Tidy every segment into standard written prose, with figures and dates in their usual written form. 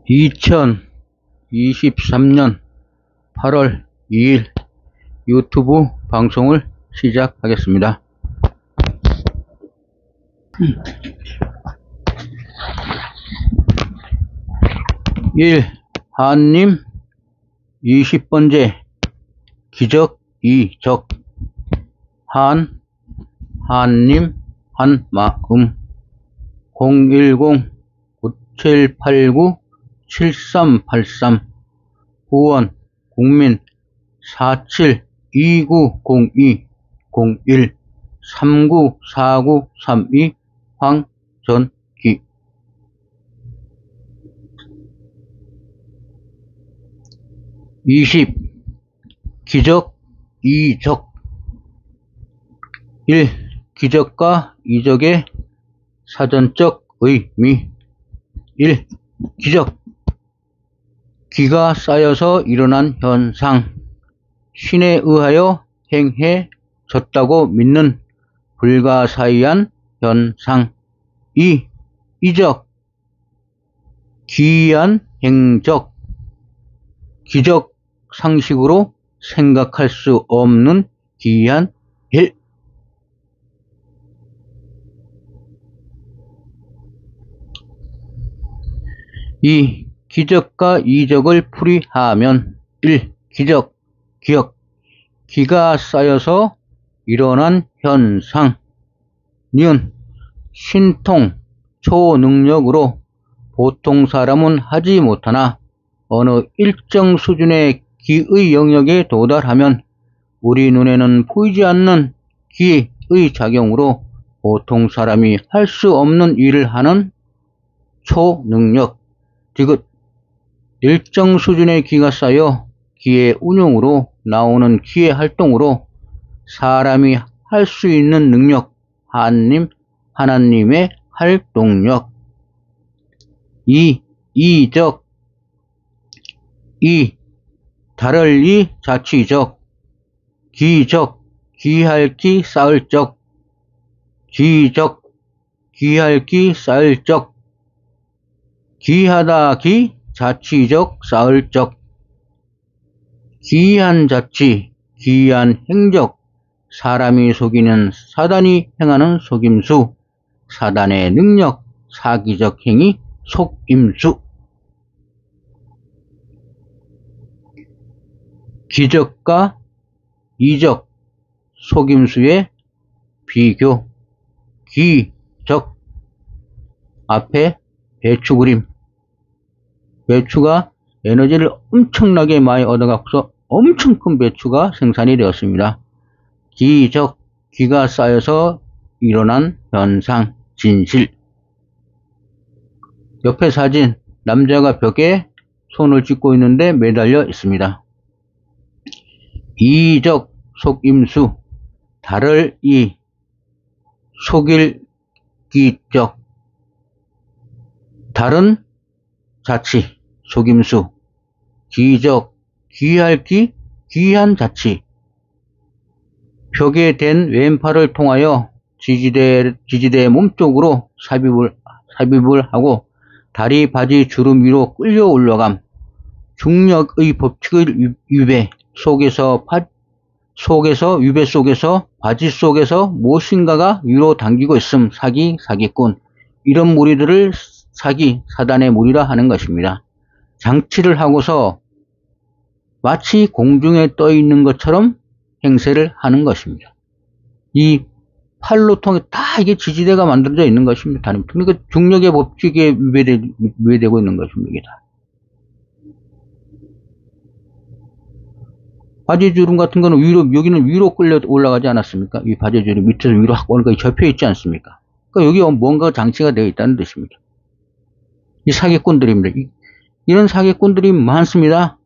(2023년 8월 2일) 유튜브 방송을 시작하겠습니다. 1. 한님 20번째 기적 이적. 한님 한마음 010-9789-7383 후원 국민 472902-01-394932 황전기. 20. 기적 이적. 1. 기적과 이적의 사전적 의미. 1. 기적. 기가 쌓여서 일어난 현상, 신에 의하여 행해졌다고 믿는 불가사의한 현상. 2. 이적. 기이한 행적, 기적 상식으로 생각할 수 없는 기이한 일. 2. 기적과 이적을 풀이하면 1. 기적, 기억, 기가 쌓여서 일어난 현상, 니은 신통, 초능력으로 보통 사람은 하지 못하나 어느 일정 수준의 기의 영역에 도달하면 우리 눈에는 보이지 않는 기의 작용으로 보통 사람이 할 수 없는 일을 하는 초능력, 디귿. 일정 수준의 기가 쌓여 기의 운용으로 나오는 기의 활동으로 사람이 할 수 있는 능력, 하나님의 활동력. 2. 이적. 다를 이 자치적, 기적, 기할 기 쌓을 적, 기적, 기할 기 쌓을 적, 기하다 기 자치적 쌓을 적. 기이한 자치, 기이한 행적, 사람이 속이는 사단이 행하는 속임수, 사단의 능력, 사기적 행위, 속임수. 기적과 이적, 속임수의 비교. 기적. 앞에 배추 그림. 배추가 에너지를 엄청나게 많이 얻어갖고서 엄청 큰 배추가 생산이 되었습니다. 기적, 기가 쌓여서 일어난 현상, 진실. 옆에 사진, 남자가 벽에 손을 짚고 있는데 매달려 있습니다. 이적, 속임수, 다를 이, 속일 기적, 다른 자치, 속임수, 기적, 기할 기, 기이한 자치. 벽에 댄 왼팔을 통하여 지지대 몸쪽으로 삽입을 하고 다리, 바지, 주름 위로 끌려 올라감. 중력의 법칙을 위배, 위배 속에서 바지 속에서 무엇인가가 위로 당기고 있음. 사기꾼. 이런 무리들을 사단의 무리라 하는 것입니다. 장치를 하고서 마치 공중에 떠 있는 것처럼 행세를 하는 것입니다. 이 팔로 통해 다 이게 지지대가 만들어져 있는 것입니다. 그러니까 중력의 법칙에 위배되고 있는 것입니다. 바지주름 같은 거는 여기는 위로 끌려 올라가지 않았습니까? 이 바지주름 밑에서 위로 확 오니까 접혀 있지 않습니까? 그러니까 여기 뭔가 장치가 되어 있다는 뜻입니다. 이 사기꾼들입니다. 이런 사기꾼들이 많습니다.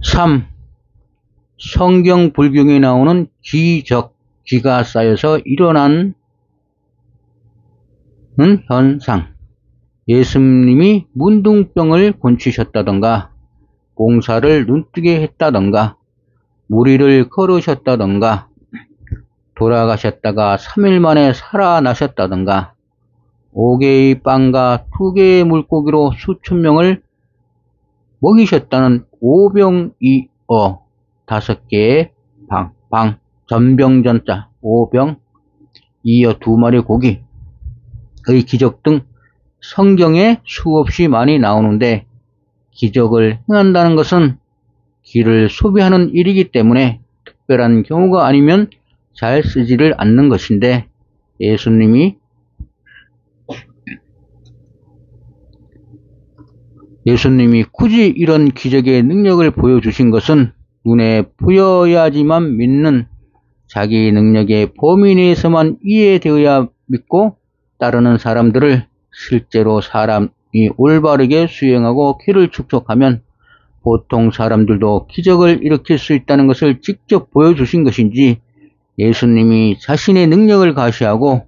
3. 성경 불경에 나오는 기적, 기가 쌓여서 일어나는 현상. 예수님이 문둥병을 고치셨다던가, 봉사를 눈뜨게 했다던가, 무리를 걸으셨다던가 돌아가셨다가 3일 만에 살아나셨다던가 5개의 빵과 2개의 물고기로 수천 명을 먹이셨다는 오병이어 5개의 방, 전병전자, 오병, 이어 2마리 고기의 기적 등 성경에 수없이 많이 나오는데 기적을 행한다는 것은 기를 소비하는 일이기 때문에 특별한 경우가 아니면 잘 쓰지를 않는 것인데 예수님이 굳이 이런 기적의 능력을 보여주신 것은 눈에 보여야지만 믿는 자기 능력의 범위 내에서만 이해되어야 믿고 따르는 사람들을 실제로 사람이 올바르게 수행하고 기를 축적하면 보통 사람들도 기적을 일으킬 수 있다는 것을 직접 보여주신 것인지 예수님이 자신의 능력을 가시하고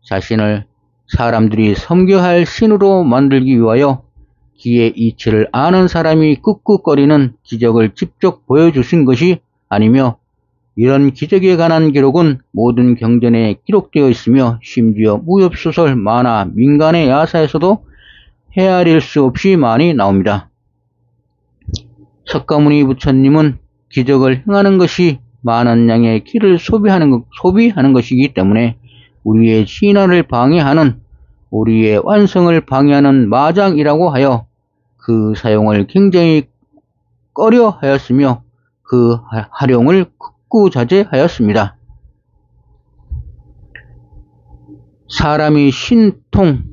자신을 사람들이 섬겨야 할 신으로 만들기 위하여 기의 이치를 아는 사람이 끄끄거리는 기적을 직접 보여주신 것이 아니며 이런 기적에 관한 기록은 모든 경전에 기록되어 있으며 심지어 무협소설, 만화, 민간의 야사에서도 헤아릴 수 없이 많이 나옵니다. 석가모니 부처님은 기적을 행하는 것이 많은 양의 기를 소비하는 것이기 때문에 우리의 진화를 방해하는, 우리의 완성을 방해하는 마장이라고 하여 그 사용을 굉장히 꺼려 하였으며 그 활용을 극구자제하였습니다. 사람이 신통은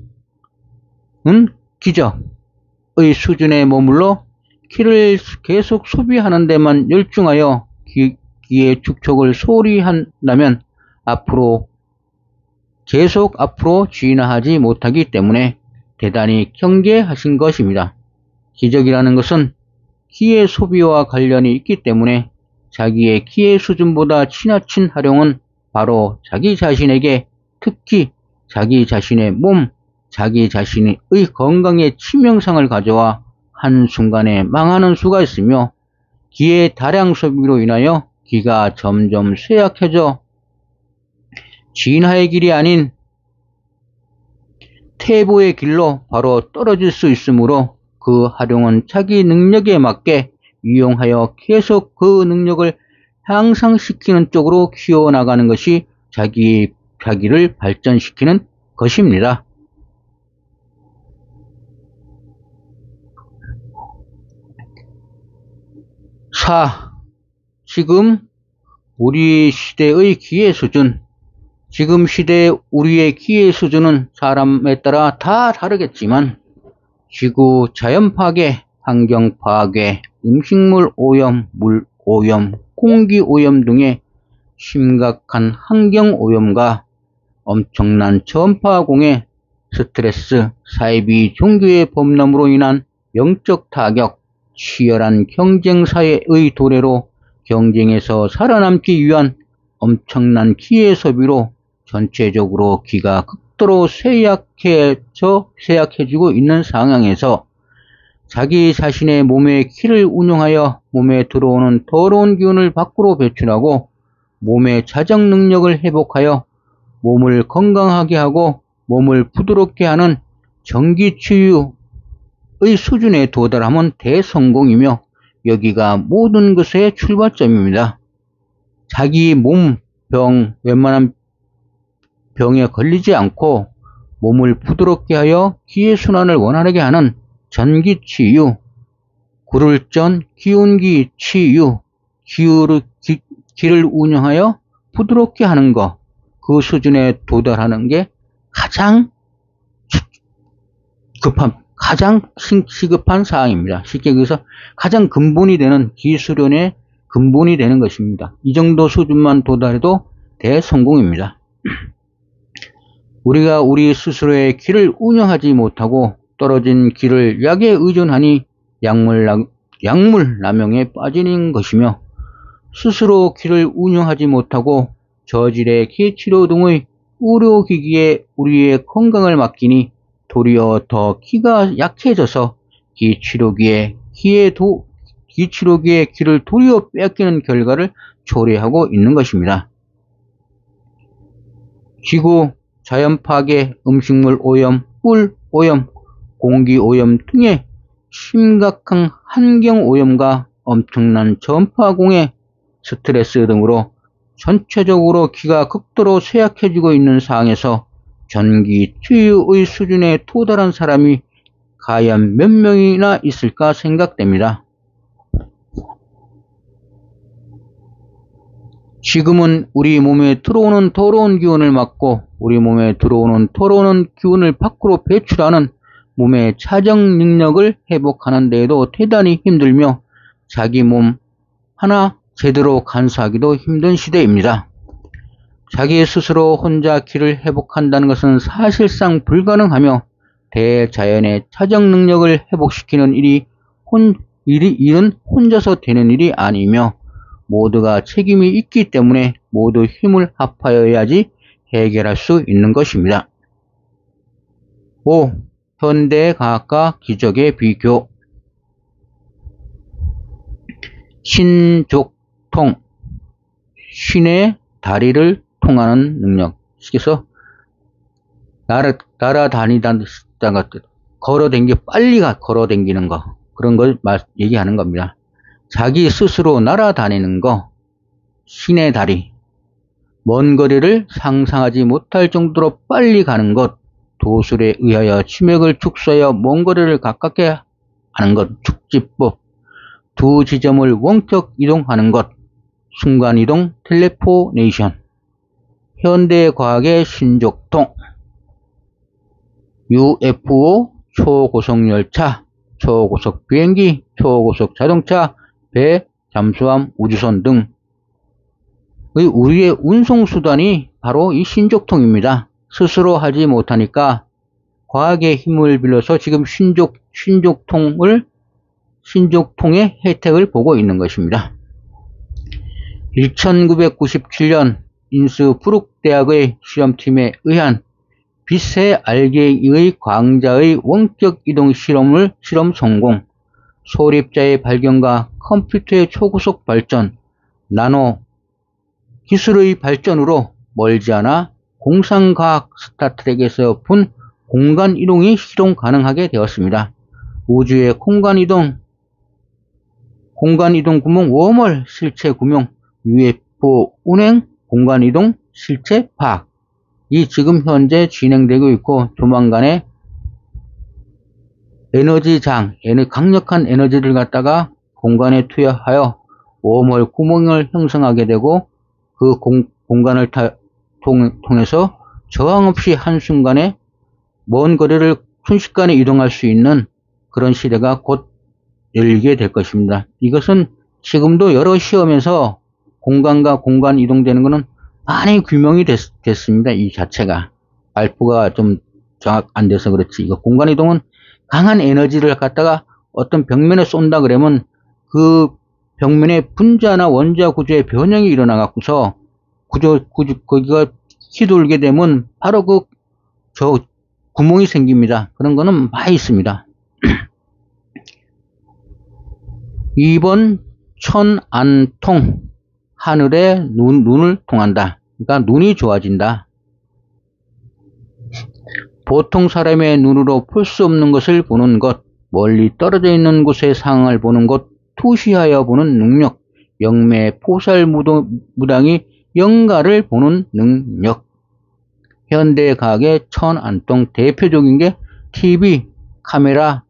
기적의 수준에 머물러 기를 계속 소비하는 데만 열중하여 기의 축적을 소홀히 한다면 계속 앞으로 진화하지 못하기 때문에 대단히 경계하신 것입니다. 기적이라는 것은 기의 소비와 관련이 있기 때문에 자기의 기의 수준보다 지나친 활용은 바로 자기 자신에게, 특히 자기 자신의 몸, 자기 자신의 건강에 치명상을 가져와 한순간에 망하는 수가 있으며 기의 다량 소비로 인하여 기가 점점 쇠약해져 진화의 길이 아닌 퇴보의 길로 바로 떨어질 수 있으므로 그 활용은 자기 능력에 맞게 이용하여 계속 그 능력을 향상시키는 쪽으로 키워나가는 것이 자기를 발전시키는 것입니다. 4. 지금 우리 시대의 기의 수준. 지금 시대의 우리의 기의 수준은 사람에 따라 다 다르겠지만 지구 자연 파괴, 환경 파괴, 음식물 오염, 물 오염, 공기 오염 등의 심각한 환경 오염과 엄청난 전파 공해, 스트레스, 사이비 종교의 범람으로 인한 영적 타격, 치열한 경쟁 사회의 도래로 경쟁에서 살아남기 위한 엄청난 기의 소비로 전체적으로 기가 극도로 쇠약해지고 있는 상황에서 자기 자신의 몸의 기를 운용하여 몸에 들어오는 더러운 기운을 밖으로 배출하고 몸의 자정 능력을 회복하여 몸을 건강하게 하고 몸을 부드럽게 하는 정기치유의 수준에 도달하면 대성공이며 여기가 모든 것의 출발점입니다. 자기 몸, 웬만한 병에 걸리지 않고 몸을 부드럽게 하여 기의 순환을 원활하게 하는 전기치유, 굴을전 기운기 치유, 기를 운영하여 부드럽게 하는 것, 그 수준에 도달하는 게 가장 시급한 사항입니다. 쉽게 얘기해서 가장 근본이 되는 기수련의 근본이 되는 것입니다. 이 정도 수준만 도달해도 대성공입니다. 우리가 우리 스스로의 기를 운영하지 못하고 떨어진 기를 약에 의존하니 약물 남용에 빠지는 것이며 스스로 기를 운영하지 못하고 저질의 기치료 등의 의료기기에 우리의 건강을 맡기니 도리어 더 기가 약해져서 기치료기에 기치료기의 기를 도리어 뺏기는 결과를 초래하고 있는 것입니다. 지구, 자연 파괴, 음식물 오염, 물 오염, 공기 오염 등의 심각한 환경 오염과 엄청난 전파공해, 스트레스 등으로 전체적으로 기가 극도로 쇠약해지고 있는 상황에서 전기 투유의 수준에 도달한 사람이 과연 몇 명이나 있을까 생각됩니다. 지금은 우리 몸에 들어오는 더러운 기운을 막고 우리 몸에 들어오는 더러운 기운을 밖으로 배출하는 몸의 차정 능력을 회복하는 데에도 대단히 힘들며 자기 몸 하나 제대로 간수하기도 힘든 시대입니다. 자기 스스로 혼자 기를 회복한다는 것은 사실상 불가능하며 대자연의 차정 능력을 회복시키는 일은 혼자서 되는 일이 아니며 모두가 책임이 있기 때문에 모두 힘을 합하여야지 해결할 수 있는 것입니다. 5. 현대과학과 기적의 비교. 신족통, 신의 다리를 통하는 능력. 그래서 날아다니다가 빨리 걸어다니는 거, 그런 걸 얘기하는 겁니다. 자기 스스로 날아다니는 거, 신의 다리, 먼 거리를 상상하지 못할 정도로 빨리 가는 것, 도술에 의하여 치맥을 축소하여 먼 거리를 가깝게 하는 것, 축지법, 두 지점을 원격 이동하는 것, 순간이동, 텔레포네이션, 현대과학의 신족통, UFO, 초고속열차, 초고속 비행기, 초고속 자동차, 배, 잠수함, 우주선 등의 우리의 운송수단이 바로 이 신족통입니다. 스스로 하지 못하니까 과학의 힘을 빌려서 지금 신족통의 혜택을 보고 있는 것입니다. 1997년 인스부르크 대학의 실험팀에 의한 빛의 알갱이의 광자의 원격 이동 실험 성공, 소립자의 발견과 컴퓨터의 초고속 발전, 나노 기술의 발전으로 멀지 않아 공상과학 스타트rek에서 본 공간 이동이 실현 가능하게 되었습니다. 우주의 공간 이동 구명 웜홀 실체 구명, UFO 운행, 공간 이동 실체 파악, 이 지금 현재 진행되고 있고 조만간에 강력한 에너지를 갖다가 공간에 투여하여 웜홀 구멍을 형성하게 되고 그 공간을 통해서 저항 없이 한순간에 먼 거리를 순식간에 이동할 수 있는 그런 시대가 곧 열리게 될 것입니다. 이것은 지금도 여러 시험에서 공간과 공간 이동되는 것은 많이 규명이 됐습니다. 이 자체가 발표가 좀 정확 안 돼서 그렇지, 이거 공간 이동은 강한 에너지를 갖다가 어떤 벽면에 쏜다 그러면 그 벽면의 분자나 원자 구조의 변형이 일어나갖고서 거기가 휘돌게 되면 바로 구멍이 생깁니다. 그런 거는 많이 있습니다. 2번 천안통, 하늘에 눈을 통한다. 그러니까 눈이 좋아진다. 보통 사람의 눈으로 볼 수 없는 것을 보는 것, 멀리 떨어져 있는 곳의 상황을 보는 것, 투시하여 보는 능력, 영매 포살무당이 영가를 보는 능력. 현대과학의 천안통 대표적인 게 TV, 카메라,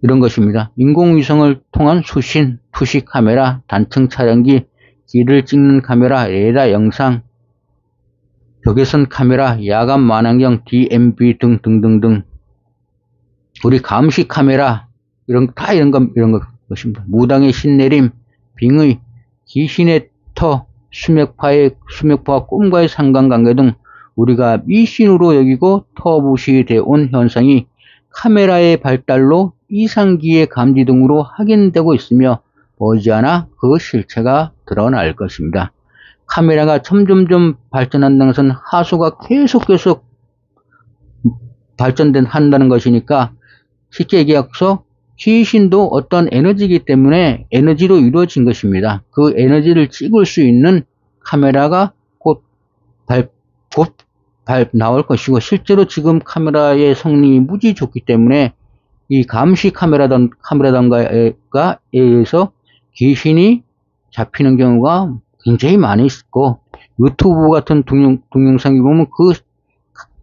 이런 것입니다. 인공위성을 통한 수신, 투시 카메라, 단층 촬영기, 길을 찍는 카메라, 레이더 영상, 적외선 카메라, 야간 만안경, DMB 등등등등. 우리 감시 카메라, 이런 것입니다. 무당의 신내림, 빙의, 귀신의 터, 수맥파와 꿈과의 상관관계 등 우리가 미신으로 여기고 터부시되어 온 현상이 카메라의 발달로 이상기의 감지 등으로 확인되고 있으며 머지않아 그 실체가 드러날 것입니다. 카메라가 점점점 발전한다는 것은 하수가 계속 한다는 것이니까 쉽게 얘기해서 귀신도 어떤 에너지이기 때문에 에너지로 이루어진 것입니다. 그 에너지를 찍을 수 있는 카메라가 곧 나올 것이고, 실제로 지금 카메라의 성능이 무지 좋기 때문에 이 감시 카메라던가에 의해서 귀신이 잡히는 경우가 굉장히 많이 있고, 유튜브 같은 동영상에 보면 그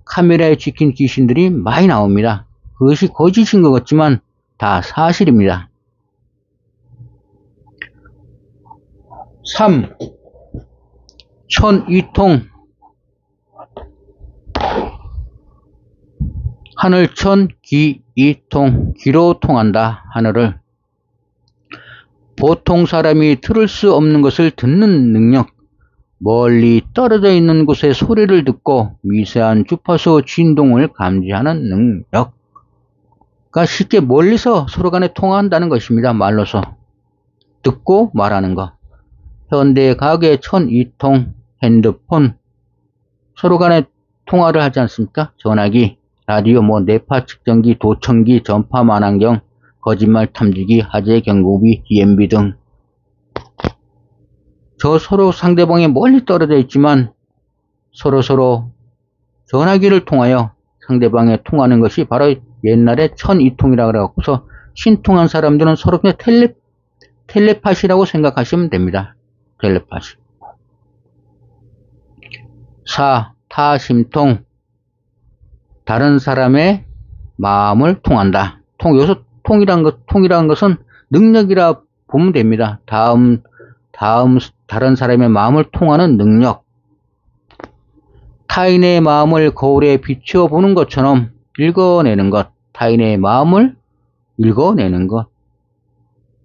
카메라에 찍힌 귀신들이 많이 나옵니다. 그것이 거짓인 것 같지만 다 사실입니다. 3. 천이통. 하늘천 기이통. 기로 통한다. 하늘을. 보통 사람이 들을 수 없는 것을 듣는 능력. 멀리 떨어져 있는 곳의 소리를 듣고 미세한 주파수 진동을 감지하는 능력. 그러니까 쉽게 멀리서 서로 간에 통화한다는 것입니다. 말로서. 듣고 말하는 거. 현대 가계 천이통, 핸드폰. 서로 간에 통화를 하지 않습니까? 전화기, 라디오, 뇌파 측정기, 도청기, 전파 만환경, 거짓말 탐지기, 화재 경고기, DMB 등. 서로 상대방이 멀리 떨어져 있지만 서로 전화기를 통하여 상대방에 통하는 것이 바로 옛날에 천이통이라고 그래갖고서 신통한 사람들은 서로 그냥 텔레파시라고 생각하시면 됩니다. 텔레파시. 4. 타심통. 다른 사람의 마음을 통한다. 여기서 통이란 것은 능력이라 보면 됩니다. 다른 사람의 마음을 통하는 능력. 타인의 마음을 거울에 비추어 보는 것처럼 읽어내는 것. 타인의 마음을 읽어내는 것.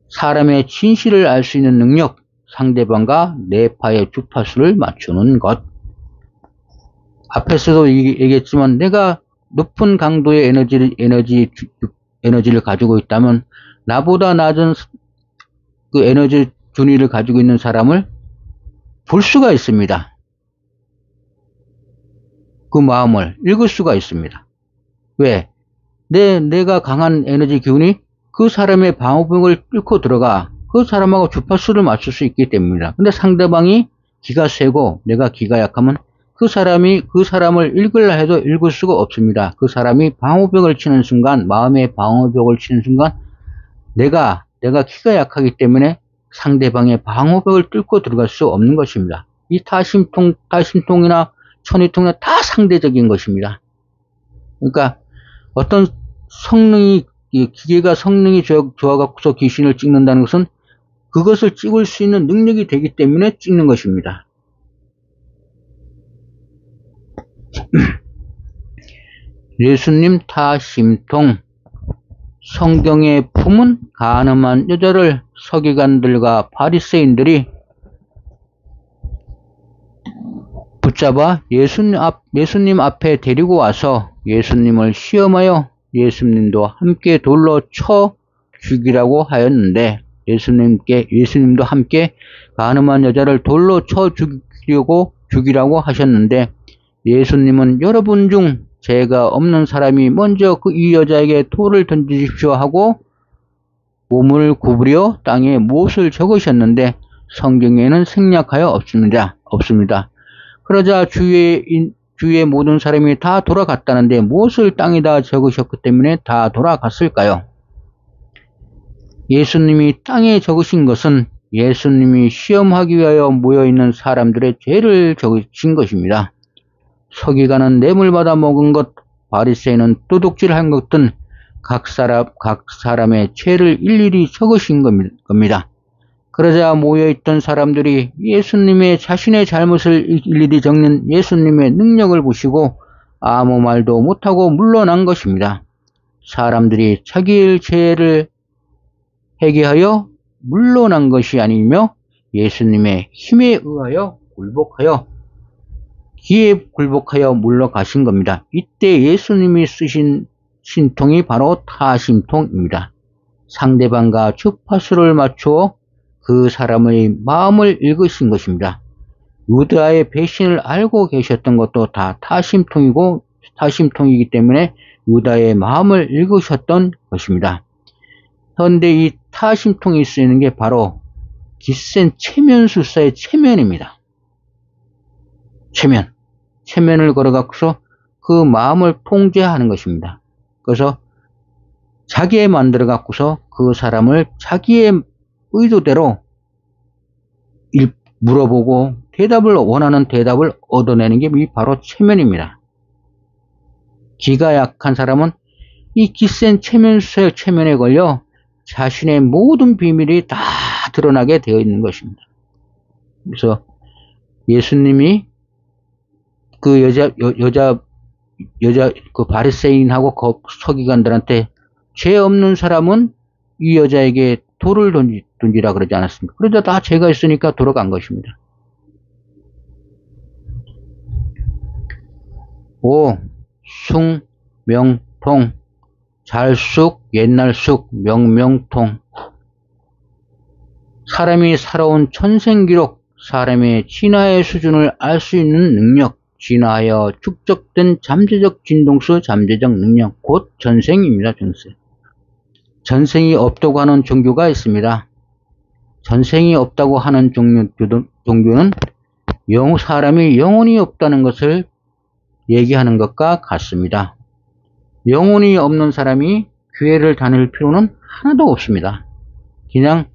사람의 진실을 알 수 있는 능력. 상대방과 뇌파의 주파수를 맞추는 것. 앞에서도 얘기했지만 내가 높은 강도의 에너지를 가지고 있다면 나보다 낮은 그 에너지 준위를 가지고 있는 사람을 볼 수가 있습니다. 그 마음을 읽을 수가 있습니다. 왜? 내가 강한 에너지 기운이 그 사람의 방어벽을 뚫고 들어가 그 사람하고 주파수를 맞출 수 있기 때문입니다. 근데 상대방이 기가 세고 내가 기가 약하면 그 사람을 읽으려 해도 읽을 수가 없습니다. 그 사람이 방어벽을 치는 순간, 마음의 방어벽을 치는 순간 내가 기가 약하기 때문에 상대방의 방어벽을 뚫고 들어갈 수 없는 것입니다. 이 타심통이나 천이통이나 다 상대적인 것입니다. 그러니까 어떤 기계가 성능이 좋아갖고서 귀신을 찍는다는 것은 그것을 찍을 수 있는 능력이 되기 때문에 찍는 것입니다. 예수님 타심통. 성경의 품은 간음한 여자를 서기관들과 바리새인들이 붙잡아 예수님 앞에 데리고 와서 예수님을 시험하여 예수님도 함께 돌로 쳐 죽이라고 하였는데, 예수님도 함께 간음한 여자를 돌로 쳐 죽이라고 하셨는데, 예수님은 여러분 중 죄가 없는 사람이 먼저 이 여자에게 돌을 던지십시오 하고 몸을 구부려 땅에 못을 적으셨는데 성경에는 생략하여 없습니다. 그러자 주위의 모든 사람이 다 돌아갔다는데 무엇을 땅에다 적으셨기 때문에 다 돌아갔을까요? 예수님이 땅에 적으신 것은 예수님이 시험하기 위하여 모여있는 사람들의 죄를 적으신 것입니다. 서기관은 뇌물 받아 먹은 것, 바리새인은 도둑질한 것 등 각 사람의 죄를 일일이 적으신 겁니다. 그러자 모여있던 사람들이 예수님의 자신의 잘못을 일일이 적는 예수님의 능력을 보시고 아무 말도 못하고 물러난 것입니다. 사람들이 자기의 죄를 회개하여 물러난 것이 아니며 예수님의 힘에 의하여 기에 굴복하여 물러가신 겁니다. 이때 예수님이 쓰신 신통이 바로 타심통입니다. 상대방과 주파수를 맞추어 그 사람의 마음을 읽으신 것입니다. 유다의 배신을 알고 계셨던 것도 다 타심통이기 때문에 유다의 마음을 읽으셨던 것입니다. 현대 이 타심통이 쓰이는 게 바로 기센 체면술사의 체면입니다. 체면을 걸어갖고서 그 마음을 통제하는 것입니다. 그래서 자기에 만들어 갖고서 그 사람을 자기의 의도대로 물어보고 원하는 대답을 얻어내는 게 바로 체면입니다. 기가 약한 사람은 이 기센 체면술사의 체면에 걸려 자신의 모든 비밀이 다 드러나게 되어 있는 것입니다. 그래서 예수님이 그 여자 그 바리새인하고 서기관들한테 죄 없는 사람은 이 여자에게 돌을 던지라 그러지 않았습니까? 그러자 다 죄가 있으니까 돌아간 것입니다. 5. 숭, 명, 통. 잘숙, 옛날숙, 명명통. 사람이 살아온 천생기록, 사람의 진화의 수준을 알 수 있는 능력, 진화하여 축적된 잠재적 진동수, 잠재적 능력, 곧 전생입니다. 전생이 없다고 하는 종교가 있습니다. 전생이 없다고 하는 종교는 사람이 영혼이 없다는 것을 얘기하는 것과 같습니다. 영혼이 없는 사람이 교회를 다닐 필요는 하나도 없습니다. 그냥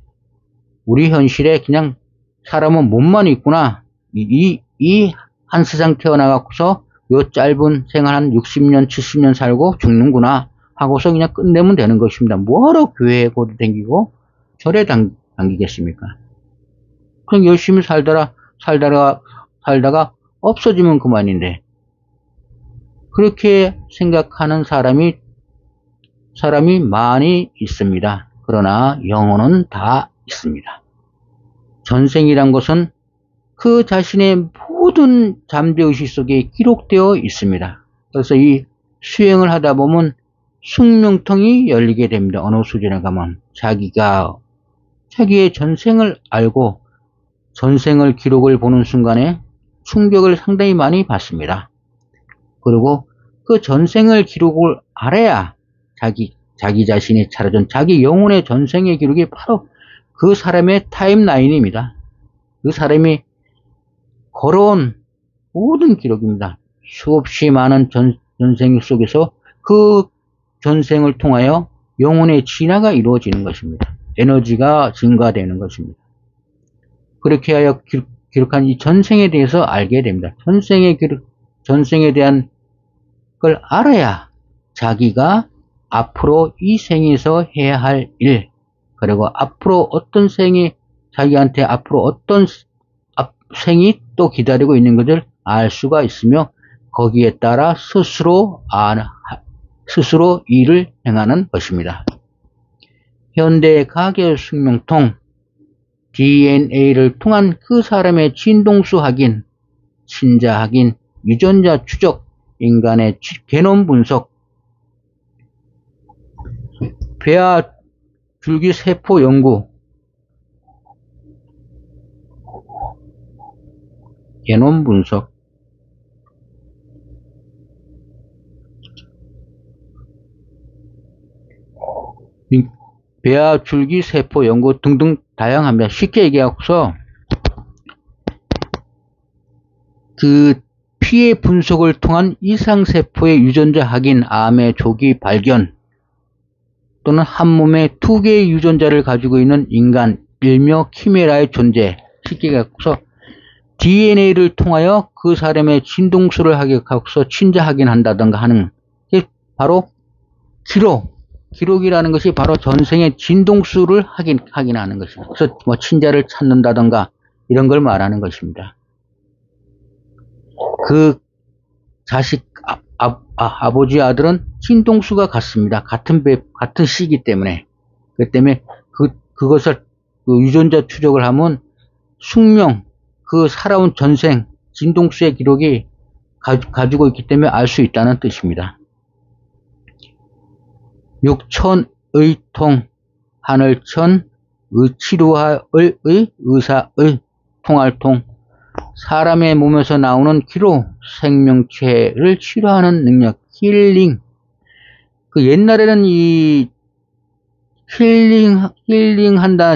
우리 현실에 그냥 사람은 몸만 있구나. 이 한 세상 태어나갖고서 요 짧은 생활 한 60년, 70년 살고 죽는구나 하고서 그냥 끝내면 되는 것입니다. 뭐하러 교회에 고도 댕기고 절에 당기겠습니까? 그냥 열심히 살다가 없어지면 그만인데. 그렇게 생각하는 사람이 많이 있습니다. 그러나 영혼은 다 있습니다. 전생이란 것은 그 자신의 모든 잠재의식 속에 기록되어 있습니다. 그래서 이 수행을 하다 보면 숙명통이 열리게 됩니다. 어느 수준에 가면 자기의 전생을 알고 전생을 기록을 보는 순간에 충격을 상당히 많이 받습니다. 그리고 그 전생을 기록을 알아야 자기 자신이 차려준 자기 영혼의 전생의 기록이 바로 그 사람의 타임라인입니다. 그 사람이 걸어온 모든 기록입니다. 수없이 많은 전생 속에서 그 전생을 통하여 영혼의 진화가 이루어지는 것입니다. 에너지가 증가되는 것입니다. 그렇게 하여 기록한 이 전생에 대해서 알게 됩니다. 전생에 대한 걸 알아야 자기가 앞으로 이 생에서 해야 할 일, 그리고 앞으로 어떤 생이 자기한테 앞으로 어떤 생이 또 기다리고 있는 것을 알 수가 있으며 거기에 따라 스스로 일을 행하는 것입니다. 현대 가계 숙명통 DNA를 통한 그 사람의 진동수 확인, 친자 확인, 유전자 추적, 인간의 게놈 분석, 배아 줄기 세포 연구, 게놈 분석, 배아 줄기 세포 연구 등등 다양합니다. 쉽게 얘기하고서 그 피해 분석을 통한 이상세포의 유전자 확인, 암의 조기 발견, 또는 한 몸에 2개의 유전자를 가지고 있는 인간, 일명 키메라의 존재, 쉽게 얘기하고서 DNA를 통하여 그 사람의 진동수를 하고서 친자 확인한다던가 하는 게 바로 기록이라는 것이 바로 전생의 진동수를 확인하는 것입니다. 그래서 뭐 친자를 찾는다던가 이런 걸 말하는 것입니다. 그 자식 아버지 아들은 진동수가 같습니다. 같은 시기 때문에. 그 때문에 그것을 유전자 추적을 하면 숙명, 그 살아온 전생 진동수의 기록이 가지고 있기 때문에 알 수 있다는 뜻입니다. 육천의 통, 하늘천, 치루하의 의사의 통할통, 사람의 몸에서 나오는 기로, 생명체를 치료하는 능력, 힐링. 그 옛날에는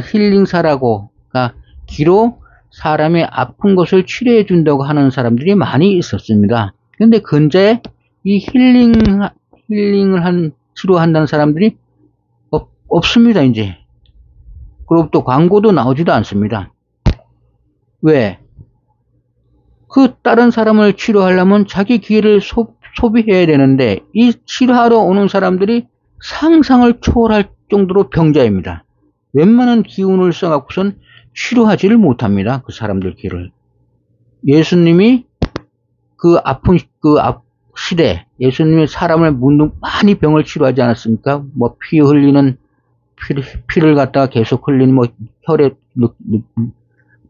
힐링사라고, 그러니까 기로 사람의 아픈 것을 치료해 준다고 하는 사람들이 많이 있었습니다. 그런데 근자에 이 치료한다는 사람들이 없습니다, 이제. 그리고 또 광고도 나오지도 않습니다. 왜? 다른 사람을 치료하려면 자기 기회를 소비해야 되는데, 이 치료하러 오는 사람들이 상상을 초월할 정도로 병자입니다. 웬만한 기운을 써갖고선 치료하지를 못합니다. 그 사람들 기를. 예수님이 시대, 예수님이 사람을 많이 병을 치료하지 않았습니까? 뭐 피 흘리는, 피를 갖다가 계속 흘리는, 뭐 혈에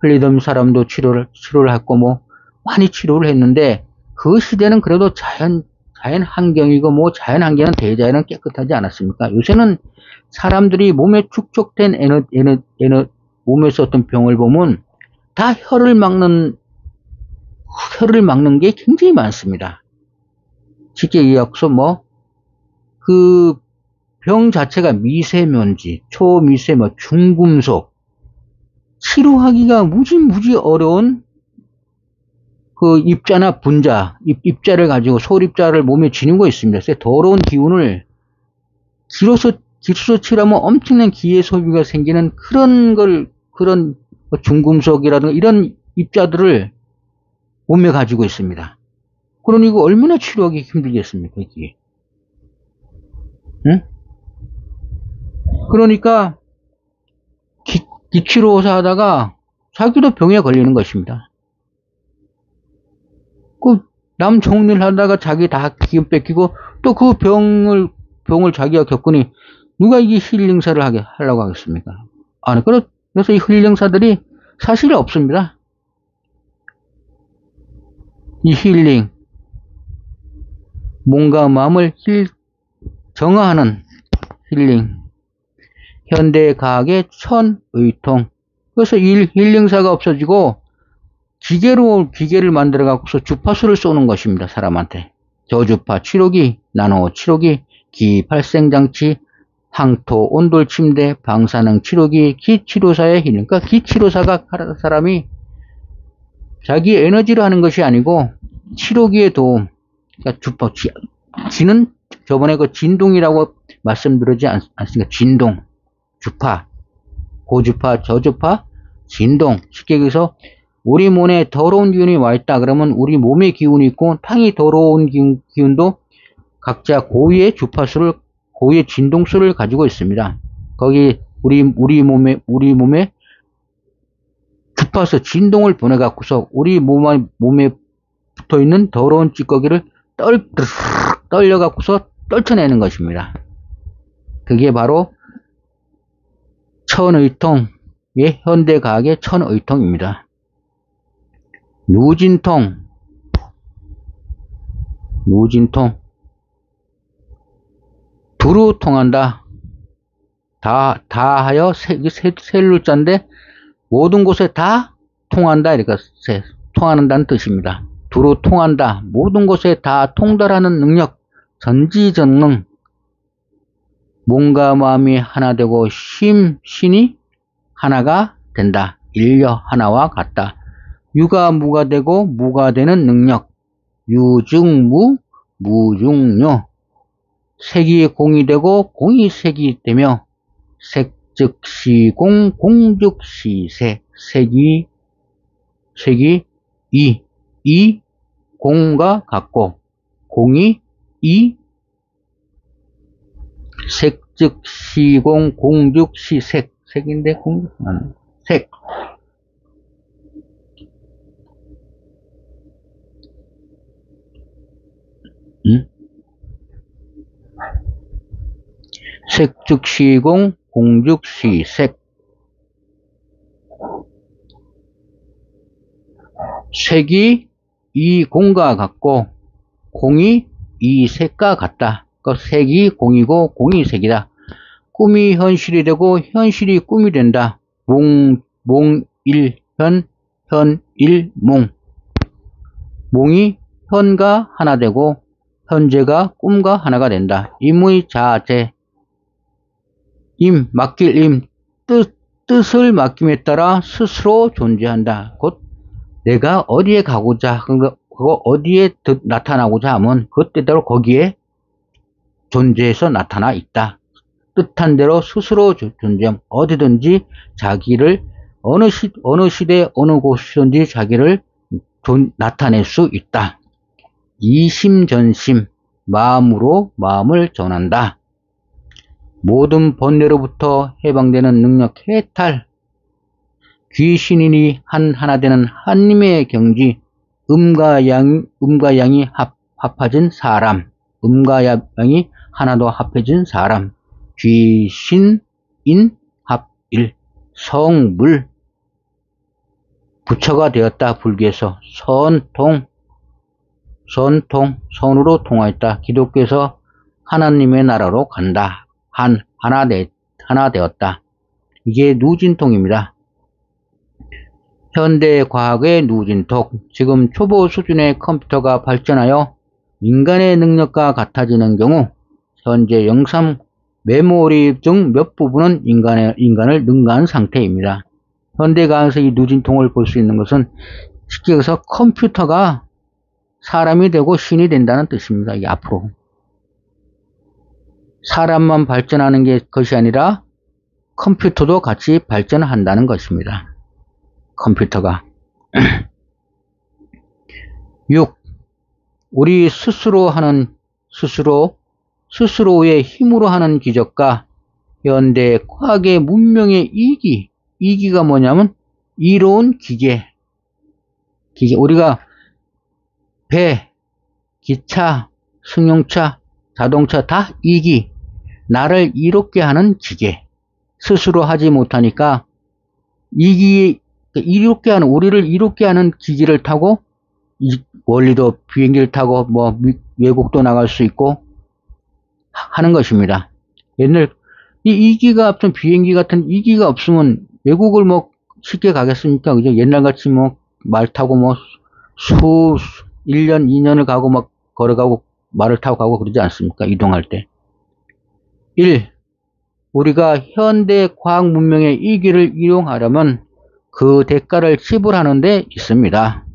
흘리던 사람도 치료를 했고, 뭐 많이 치료를 했는데, 그 시대는 그래도 자연 환경이고, 뭐 자연 환경은 대자연은 깨끗하지 않았습니까? 요새는 사람들이 몸에 축적된 몸에서 어떤 병을 보면 다 혈을 막는 게 굉장히 많습니다. 쉽게 얘기해서 그 병 자체가 미세먼지, 초미세먼지, 중금속, 치료하기가 무지 어려운 그 입자나 분자, 입자를 가지고 솔입자를 몸에 지니고 있습니다. 그래서 더러운 기운을 기로서 치료하면 엄청난 기회 소비가 생기는 그런 중금속이라든가 이런 입자들을 몸에 가지고 있습니다. 그러니 이거 얼마나 치료하기 힘들겠습니까, 이게? 응? 그러니까 기치료사 하다가 자기도 병에 걸리는 것입니다. 남 좋은 일 하다가 자기 다 기운 뺏기고 또 그 병을 자기가 겪으니 누가 이게 힐링사를 하려고 하겠습니까? 그래서 이 힐링사들이 사실 없습니다. 이 힐링, 몸과 마음을 정화하는 힐링, 현대과학의 천의통. 그래서 이 힐링사가 없어지고 기계를 만들어 갖고서 주파수를 쏘는 것입니다. 사람한테. 저주파 치료기, 나노 치료기, 기발생장치, 항토 온돌 침대, 방사능 치료기, 기치료사의 힐링. 그러니까 기치료사가 사람이 자기 에너지로 하는 것이 아니고 치료기의 도움. 그러니까 지는 저번에 그 진동이라고 말씀드리지 않습니까? 진동, 주파, 고주파, 저주파, 진동. 쉽게 얘기해서 우리 몸에 더러운 기운이 와 있다 그러면 우리 몸의 기운이 있고 탕이 더러운 기운도 각자 고유의 주파수를, 고유의 진동수를 가지고 있습니다. 거기 우리 몸에 주파수 진동을 보내 갖고서 우리 몸에 붙어 있는 더러운 찌꺼기를 떨려 갖고서 떨쳐내는 것입니다. 그게 바로 천의통, 현대과학의 천의통입니다. 누진통, 두루 통한다. 다 하여 셀룰자인데 모든 곳에 다 통한다. 이렇게 통하는다는 뜻입니다. 두루 통한다. 모든 곳에 다 통달하는 능력, 전지전능. 몸과 마음이 하나 되고 신이 하나가 된다. 일려 하나와 같다. 유가 무가 되고 무가 되는 능력. 유중무, 무중요. 색이 공이 되고 공이 색이 되며 색즉시공, 공즉시색. 색이 이 공과 같고 공이 이. 색즉시공, 공즉시색. 색인데 색. 색즉시공, 공즉시색. 색이 이 공과 같고 공이 이 색과 같다. 그 색이 공이고 공이 색이다. 꿈이 현실이 되고 현실이 꿈이 된다. 몽일현, 현일몽. 몽이 현과 하나 되고 현재가 꿈과 하나가 된다. 임의 자재. 맡길 뜻을 맡김에 따라 스스로 존재한다. 곧 내가 어디에 가고자 하고 어디에 나타나고자 하면 그때대로 거기에 존재해서 나타나 있다. 뜻한 대로 스스로 존재함. 어디든지 자기를 어느 시대 어느 곳이든지 자기를 나타낼 수 있다. 이심전심 마음으로 마음을 전한다. 모든 번뇌로부터 해방되는 능력 해탈. 귀신이니 하나 되는 하나님의 경지. 음과 양이 합해진 사람. 음과 양이 하나도 합해진 사람. 귀신인 합일. 성물. 부처가 되었다. 불교에서 선으로 통하였다. 기독교에서 하나님의 나라로 간다. 하나 되었다. 이게 누진통입니다. 현대 과학의 누진통. 지금 초보 수준의 컴퓨터가 발전하여 인간의 능력과 같아지는 경우 현재 영상 메모리 중 몇 부분은 인간을 능가한 상태입니다. 현대 과학에서 이 누진통을 볼 수 있는 것은 쉽게 해서 컴퓨터가 사람이 되고 신이 된다는 뜻입니다. 이게 앞으로. 사람만 발전하는 것이 아니라 컴퓨터도 같이 발전한다는 것입니다. 컴퓨터가. 6. 우리 스스로의 힘으로 하는 기적과 현대 과학의 문명의 이기가 뭐냐면 이로운 기계. 우리가 배, 기차, 승용차, 자동차 다 나를 이롭게 하는 기계. 스스로 하지 못하니까 우리를 이롭게 하는 기기를 타고 원리도 비행기를 타고 외국도 나갈 수 있고 하는 것입니다. 옛날 이기가 없으면 비행기 같은 이기가 없으면 외국을 쉽게 가겠습니까? 그죠? 옛날같이 말 타고 1년, 2년을 가고 걸어가고 말을 타고 가고 그러지 않습니까? 이동할 때. 1. 우리가 현대 과학 문명의 이기를 이용하려면 그 대가를 지불하는 데 있습니다.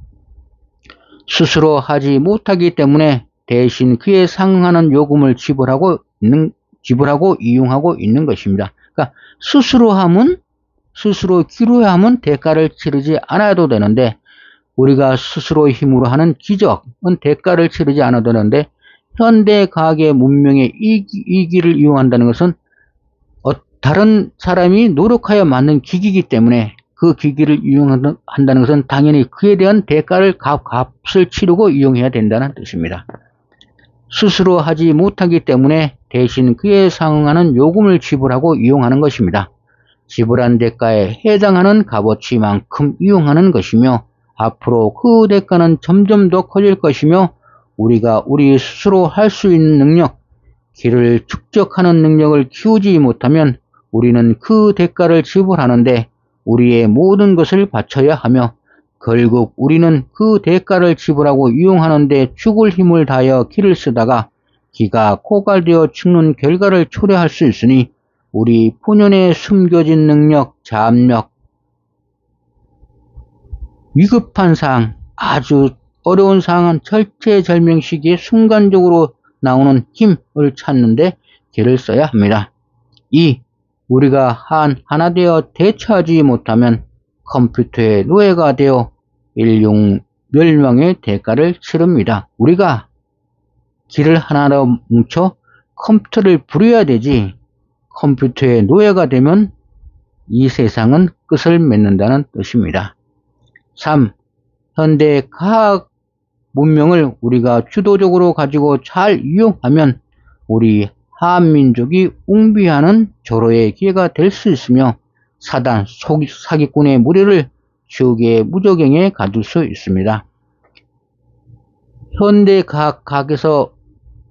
스스로 하지 못하기 때문에 대신 그에 상응하는 요금을 지불하고 이용하고 있는 것입니다. 그러니까 스스로 기로하면 대가를 치르지 않아도 되는데 우리가 스스로의 힘으로 하는 기적은 대가를 치르지 않아도 되는데 현대 과학의 문명의 이기를 이용한다는 것은 다른 사람이 노력하여 만든 기기이기 때문에 그 기기를 이용한다는 것은 당연히 그에 대한 값을 치르고 이용해야 된다는 뜻입니다. 스스로 하지 못하기 때문에 대신 그에 상응하는 요금을 지불하고 이용하는 것입니다. 지불한 대가에 해당하는 값어치만큼 이용하는 것이며 앞으로 그 대가는 점점 더 커질 것이며 우리가 우리 스스로 할 수 있는 능력, 길을 축적하는 능력을 키우지 못하면 우리는 그 대가를 지불하는데 우리의 모든 것을 바쳐야 하며 결국 우리는 그 대가를 지불하고 이용하는데 죽을 힘을 다하여 기를 쓰다가 기가 고갈되어 죽는 결과를 초래할 수 있으니 우리 본연의 숨겨진 능력, 잡력, 위급한 상황, 아주 어려운 상황은 절체절명 시기에 순간적으로 나오는 힘을 찾는데 길을 써야 합니다. 2. 우리가 하나 되어 대처하지 못하면 컴퓨터의 노예가 되어 인류 멸망의 대가를 치릅니다. 우리가 길을 하나로 뭉쳐 컴퓨터를 부려야 되지 컴퓨터의 노예가 되면 이 세상은 끝을 맺는다는 뜻입니다. 3. 현대 과학 문명을 우리가 주도적으로 가지고 잘 이용하면 우리 한민족이 웅비하는 조로의 기회가 될 수 있으며 사단, 사기꾼의 무리를 지옥의 무저갱에 가둘 수 있습니다. 현대 과학에서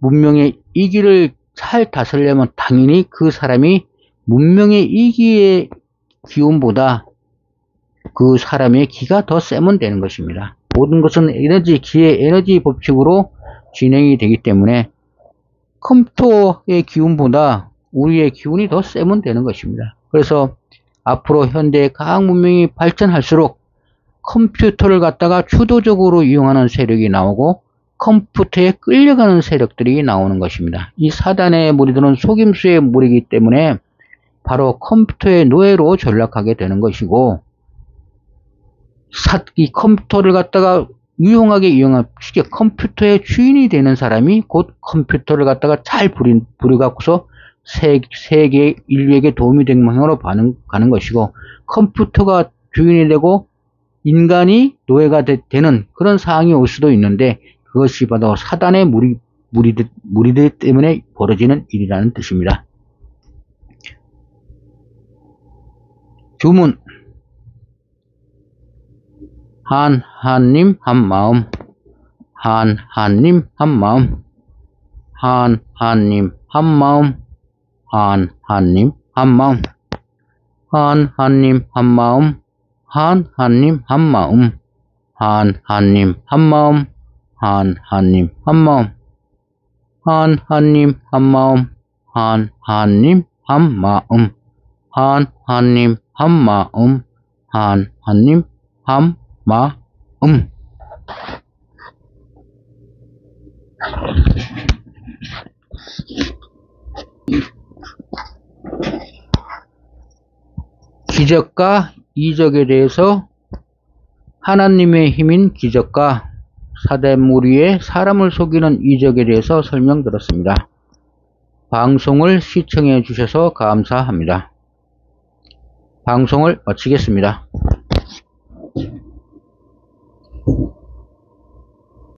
문명의 이기를 잘 다스리려면 당연히 그 사람이 문명의 이기의 기운보다 그 사람의 기가 더 세면 되는 것입니다. 모든 것은 기의 에너지 법칙으로 진행이 되기 때문에 컴퓨터의 기운보다 우리의 기운이 더 세면 되는 것입니다. 그래서 앞으로 현대의 과학 문명이 발전할수록 컴퓨터를 갖다가 주도적으로 이용하는 세력이 나오고 컴퓨터에 끌려가는 세력들이 나오는 것입니다. 이 사단의 무리들은 속임수의 무리이기 때문에 바로 컴퓨터의 노예로 전락하게 되는 것이고, 이 컴퓨터를 갖다가 유용하게 이용한 컴퓨터의 주인이 되는 사람이 곧 컴퓨터를 갖다가 잘 부려갖고서 세계 인류에게 도움이 되는 방향으로 가는 것이고, 컴퓨터가 주인이 되고 인간이 노예가 되는 그런 상황이 올 수도 있는데, 그것이 바로 사단의 무리들 때문에 벌어지는 일이라는 뜻입니다. 주문. 한님 한마음, 한님 한마음, 한님 한마음, 한님 한마음, 한님 한마음, 한님 한마음, 한님 한마음, 한님 한마음, 한님 한마음, 한님 한마음, 한님 한마음, 한님 한마음. 기적과 이적에 대해서 하나님의 힘인 기적과 사대무리의 사람을 속이는 이적에 대해서 설명드렸습니다. 방송을 시청해 주셔서 감사합니다. 방송을 마치겠습니다.